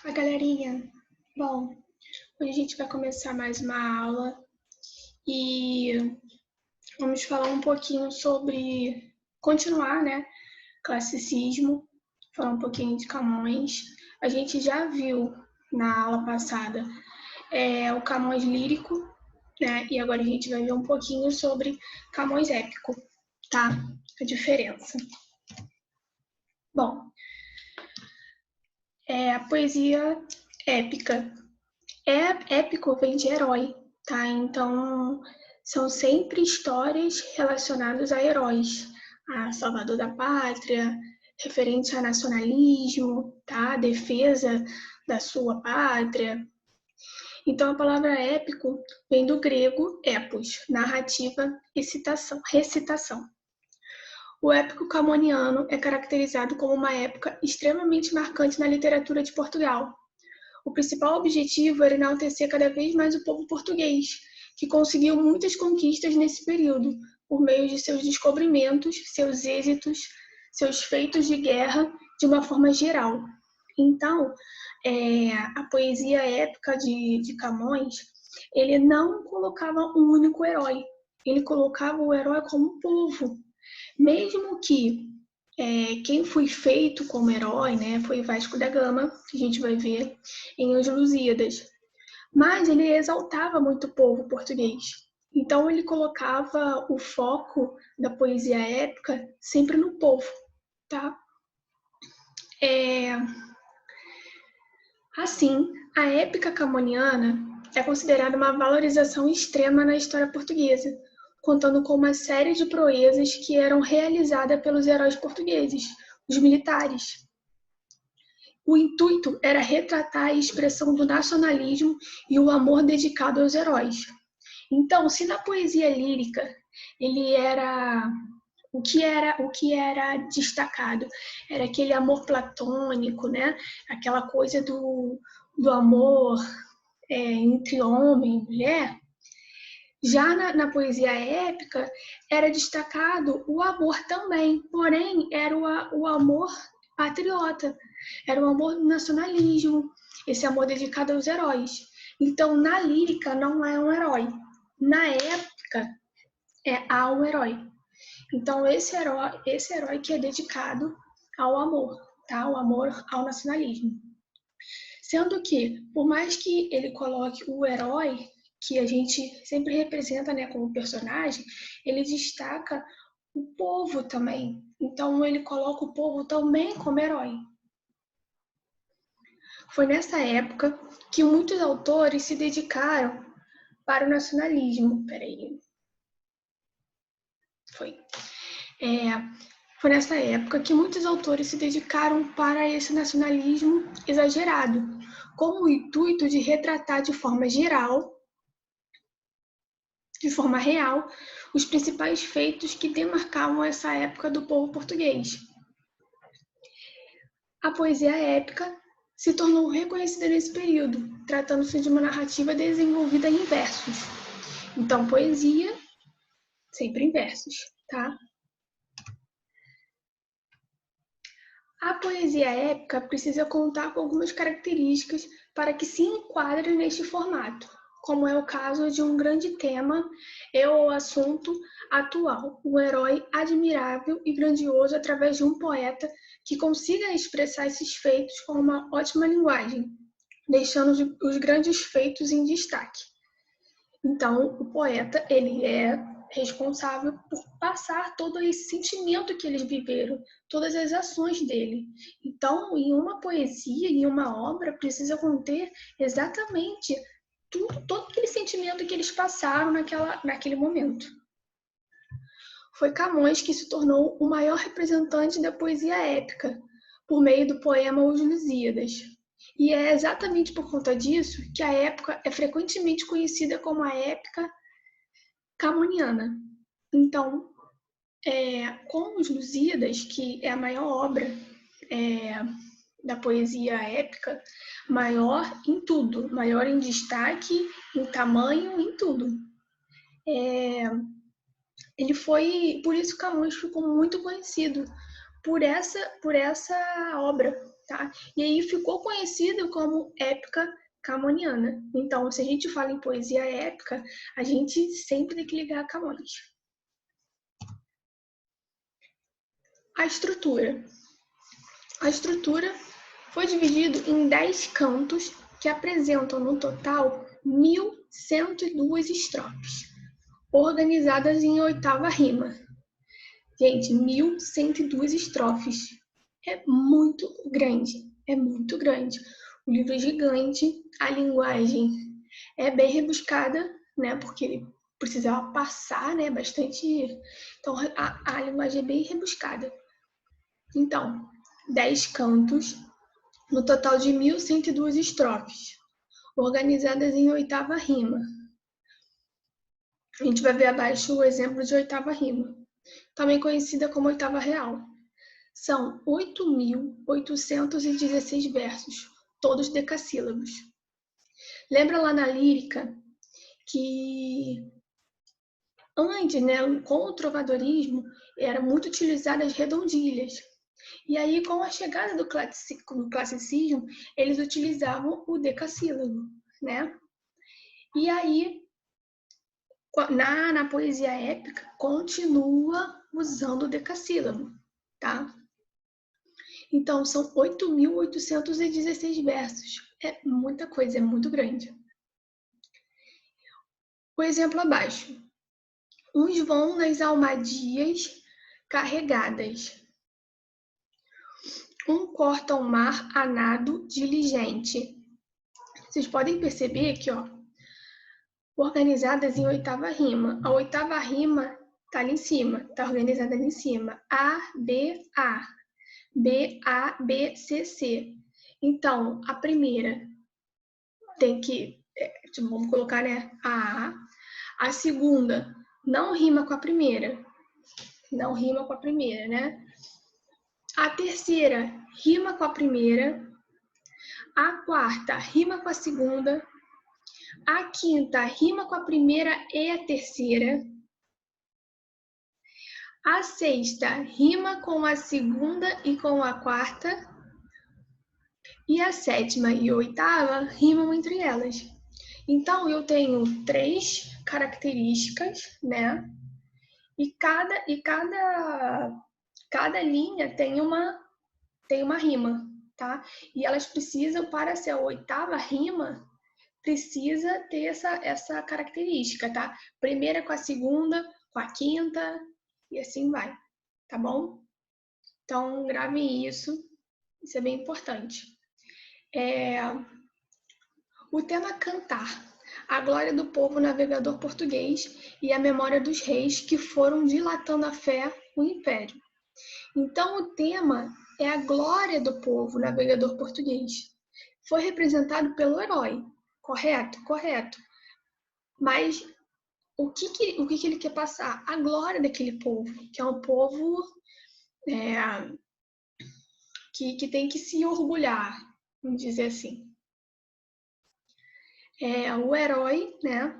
Oi, galerinha. Bom, hoje a gente vai começar mais uma aula e vamos falar um pouquinho sobre continuar, né? Classicismo, falar um pouquinho de Camões. A gente já viu na aula passada o Camões lírico, né? E agora a gente vai ver um pouquinho sobre Camões épico, tá? A diferença. Bom, a poesia épica. Épico vem de herói, tá? Então, são sempre histórias relacionadas a heróis, a salvador da pátria, referente a nacionalismo, tá? Defesa da sua pátria. Então, a palavra épico vem do grego epos, narrativa e recitação. O épico camoniano é caracterizado como uma época extremamente marcante na literatura de Portugal. O principal objetivo era enaltecer cada vez mais o povo português, que conseguiu muitas conquistas nesse período, por meio de seus descobrimentos, seus êxitos, seus feitos de guerra, de uma forma geral. Então, a poesia épica de Camões, ele não colocava um único herói, ele colocava o herói como um povo, mesmo que quem foi feito como herói, né, foi Vasco da Gama, que a gente vai ver em Os Lusíadas. Mas ele exaltava muito o povo português. Então ele colocava o foco da poesia épica sempre no povo, tá? Assim, a épica camoniana é considerada uma valorização extrema na história portuguesa, contando com uma série de proezas que eram realizadas pelos heróis portugueses, os militares. O intuito era retratar a expressão do nacionalismo e o amor dedicado aos heróis. Então, se na poesia lírica ele era o que era destacado era aquele amor platônico, né? Aquela coisa do amor entre homem e mulher. Já na poesia épica era destacado o amor também, porém era o amor patriota, era o amor do nacionalismo, esse amor dedicado aos heróis. Então, na lírica não é um herói, na épica há um herói. Então, esse herói que é dedicado ao amor, tá? O amor ao nacionalismo. Sendo que, por mais que ele coloque o herói, que a gente sempre representa, né, como personagem, ele destaca o povo também. Então, ele coloca o povo também como herói. Foi nessa época que muitos autores se dedicaram para o nacionalismo. Foi nessa época que muitos autores se dedicaram para esse nacionalismo exagerado, com o intuito de retratar de forma geral, de forma real, os principais feitos que demarcavam essa época do povo português. A poesia épica se tornou reconhecida nesse período, tratando-se de uma narrativa desenvolvida em versos. Então, poesia, sempre em versos, tá? A poesia épica precisa contar com algumas características para que se enquadre neste formato, como é o caso de um grande tema e o assunto atual, o herói admirável e grandioso através de um poeta que consiga expressar esses feitos com uma ótima linguagem, deixando os grandes feitos em destaque. Então, o poeta, ele é responsável por passar todo esse sentimento que eles viveram, todas as ações dele. Então, em uma poesia, em uma obra, precisa conter exatamente todo aquele sentimento que eles passaram naquele momento. Foi Camões que se tornou o maior representante da poesia épica, por meio do poema Os Lusíadas. E é exatamente por conta disso que a época é frequentemente conhecida como a épica camoniana. Então, com Os Lusíadas, que é a maior obra da poesia épica, maior em tudo, maior em destaque, em tamanho, em tudo. Ele foi, por isso Camões ficou muito conhecido por essa obra, tá? E aí ficou conhecido como épica camoniana. Então, se a gente fala em poesia épica, a gente sempre tem que ligar a Camões. A estrutura. A estrutura foi dividida em 10 cantos que apresentam no total 1.102 estrofes, organizadas em oitava rima. Gente, 1.102 estrofes. É muito grande, é muito grande. O livro é gigante, a linguagem é bem rebuscada, né? Porque ele precisava passar, né? Bastante. Então, a linguagem é bem rebuscada. Então, 10 cantos, no total de 1.102 estrofes, organizadas em oitava rima. A gente vai ver abaixo o exemplo de oitava rima, também conhecida como oitava real. São 8.816 versos, todos decassílabos. Lembra lá na lírica que antes, né, com o trovadorismo, era muito utilizadas as redondilhas. E aí, com a chegada do classicismo, eles utilizavam o decassílabo, né? E aí, na poesia épica, continua usando o decassílabo, tá? Então, são 8.816 versos. É muita coisa, é muito grande. O exemplo abaixo. Uns vão nas almadias carregadas. Um corta o mar a nado diligente. Vocês podem perceber que, ó, organizadas em oitava rima. A oitava rima tá ali em cima, tá organizada ali em cima. A, B, A. B, A, B, C, C. Então, a primeira tem que, vamos colocar, né, a. A segunda não rima com a primeira. Não rima com a primeira, né? A terceira rima com a primeira. A quarta rima com a segunda. A quinta rima com a primeira e a terceira. A sexta rima com a segunda e com a quarta. E a sétima e a oitava rimam entre elas. Então, eu tenho 3 características, né? E cada linha tem uma rima, tá? E elas precisam, para ser a oitava rima, precisa ter essa característica, tá? Primeira com a segunda, com a quinta, e assim vai, tá bom? Então, gravem isso é bem importante. O tema cantar, a glória do povo navegador português e a memória dos reis que foram dilatando a fé no império. Então, o tema é a glória do povo navegador português. Foi representado pelo herói, correto? Correto. Mas o que ele quer passar? A glória daquele povo, que é um povo que tem que se orgulhar, vamos dizer assim. O herói, né?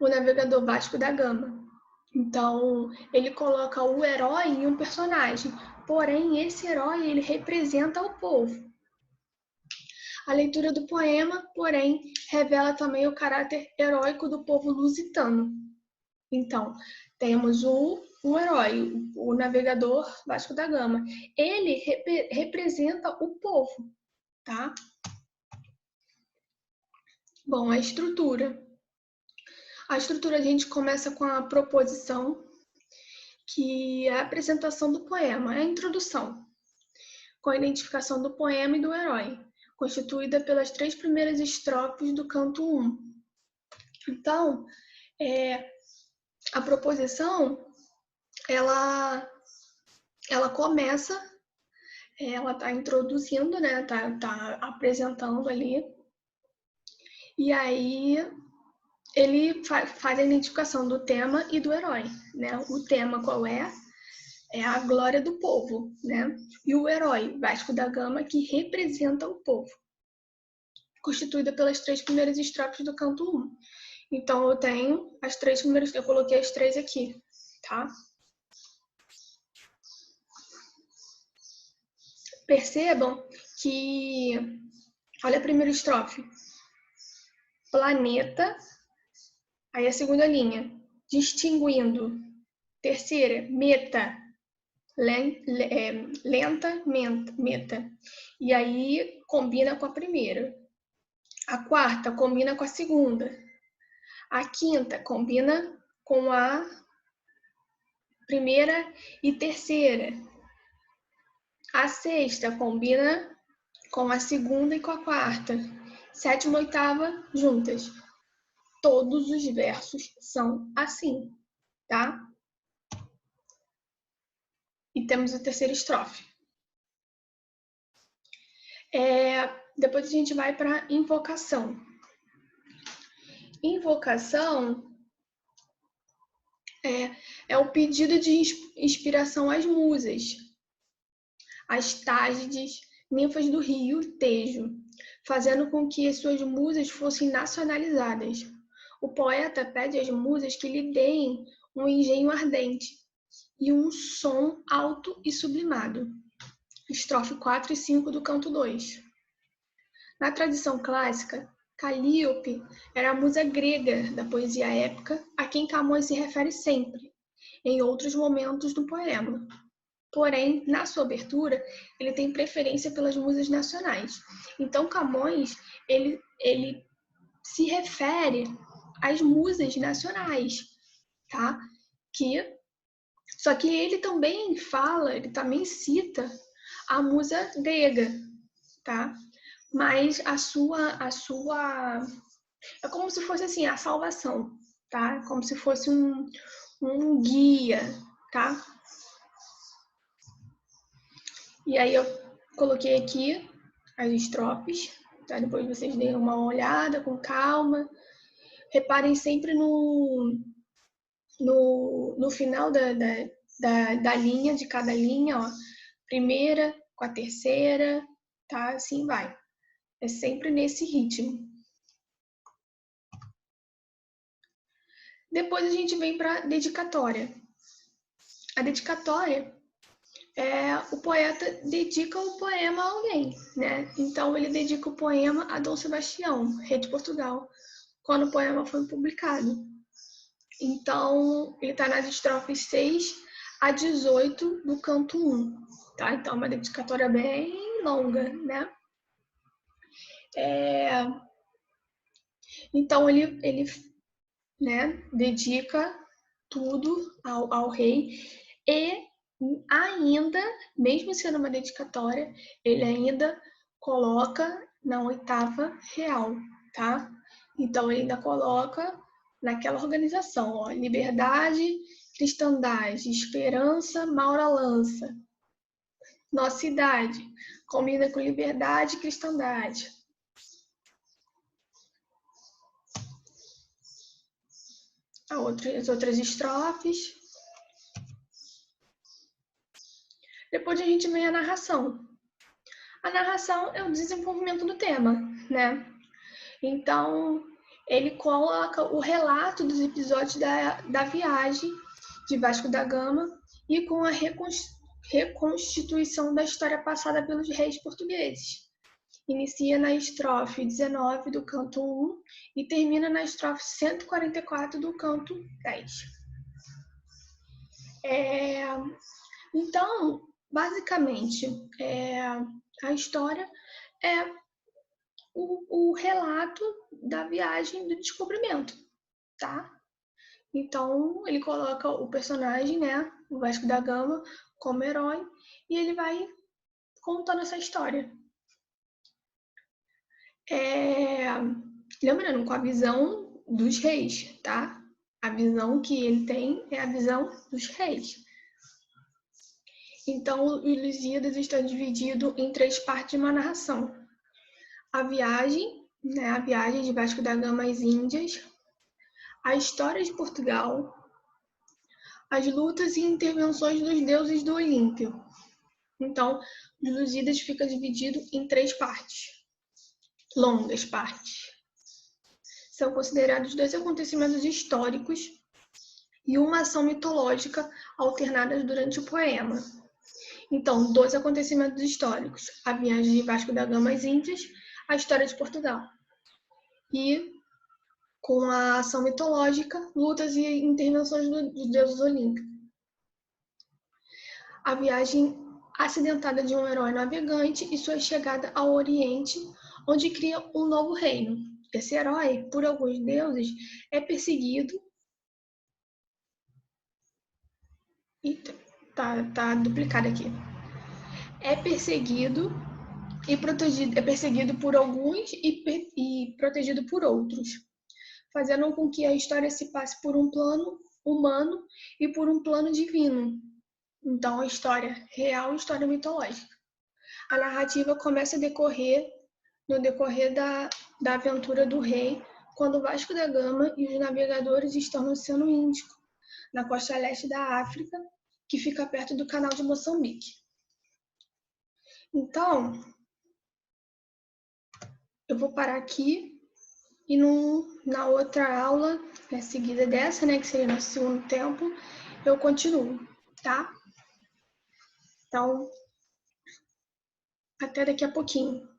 O navegador Vasco da Gama. Então, ele coloca o herói em um personagem, porém, esse herói, ele representa o povo. A leitura do poema, porém, revela também o caráter heróico do povo lusitano. Então, temos o herói, o navegador Vasco da Gama. Ele representa o povo, tá? Bom, a estrutura. A estrutura a gente começa com a proposição, que é a apresentação do poema, é a introdução, com a identificação do poema e do herói, constituída pelas 3 primeiras estrofes do canto 1. Então, a proposição, ela começa, ela está introduzindo, né? Tá apresentando ali, e aí ele faz a identificação do tema e do herói, né? O tema qual é? É a glória do povo, né? E o herói, Vasco da Gama, que representa o povo, constituída pelas 3 primeiras estrofes do canto 1. Então, eu tenho as 3 primeiras, eu coloquei as 3 aqui, tá? Percebam que, olha a primeira estrofe, planeta, aí a segunda linha, distinguindo, terceira, meta, lenta, meta, e aí combina com a primeira. A quarta combina com a segunda. A quinta combina com a primeira e terceira. A sexta combina com a segunda e com a quarta. Sétima e oitava juntas. Todos os versos são assim, tá? E temos a terceira estrofe. Depois a gente vai para invocação. Invocação é o pedido de inspiração às musas, às Tágides, ninfas do rio Tejo, fazendo com que as suas musas fossem nacionalizadas. O poeta pede às musas que lhe deem um engenho ardente e um som alto e sublimado. Estrofe 4 e 5 do canto 2. Na tradição clássica, Calíope era a musa grega da poesia épica, a quem Camões se refere sempre, em outros momentos do poema. Porém, na sua abertura, ele tem preferência pelas musas nacionais. Então, Camões, ele se refere às musas nacionais, tá? Só que ele também fala, ele também cita a musa grega, tá? Mas a sua é como se fosse assim a salvação, tá? Como se fosse um guia, tá? E aí eu coloquei aqui as estrofes, tá? Depois vocês deem uma olhada com calma. Reparem sempre no final da linha, de cada linha, ó. Primeira com a terceira, tá? Assim vai. É sempre nesse ritmo. Depois a gente vem para a dedicatória. A dedicatória o poeta dedica o poema a alguém, né? Então ele dedica o poema a Dom Sebastião, rei de Portugal, quando o poema foi publicado. Então ele está nas estrofes 6 a 18 do canto 1, tá? Então é uma dedicatória bem longa, né? Então ele né, dedica tudo ao rei e ainda, mesmo sendo uma dedicatória, ele ainda coloca na oitava real, tá? Então ele ainda coloca naquela organização, ó, liberdade, cristandade, esperança, Maura lança. Nossa idade, combina com liberdade e cristandade. As outras estrofes. Depois a gente vem a narração. A narração é o desenvolvimento do tema, né? Então, ele coloca o relato dos episódios da viagem de Vasco da Gama e com a reconstituição da história passada pelos reis portugueses. Inicia na estrofe 19 do canto 1 e termina na estrofe 144 do canto 10. Então, basicamente, a história é o relato da viagem do descobrimento, tá? Então, ele coloca o personagem, né, o Vasco da Gama, como herói, e ele vai contando essa história. Lembrando, com a visão dos reis, tá? A visão que ele tem é a visão dos reis. Então, o Lusíadas está dividido em 3 partes de uma narração. A viagem, né, a viagem de Vasco da Gama às Índias, a história de Portugal, as lutas e intervenções dos deuses do Olímpio. Então, o Lusíadas fica dividido em 3 partes, longas partes. São considerados 2 acontecimentos históricos e uma ação mitológica alternadas durante o poema. Então, 2 acontecimentos históricos: a viagem de Vasco da Gama às Índias, a história de Portugal. E, com a ação mitológica, lutas e intervenções dos deuses olímpicos. A viagem acidentada de um herói navegante e sua chegada ao Oriente, onde cria um novo reino. Esse herói, por alguns deuses, é perseguido. Eita, tá duplicado aqui. É perseguido por alguns e protegido por outros, fazendo com que a história se passe por um plano humano e por um plano divino. Então, a história real e história mitológica. A narrativa começa no decorrer da aventura do rei, quando Vasco da Gama e os navegadores estão no Oceano Índico, na costa leste da África, que fica perto do canal de Moçambique. Então, eu vou parar aqui e na outra aula, seguida dessa, né, que seria no segundo tempo, eu continuo, tá? Então, até daqui a pouquinho.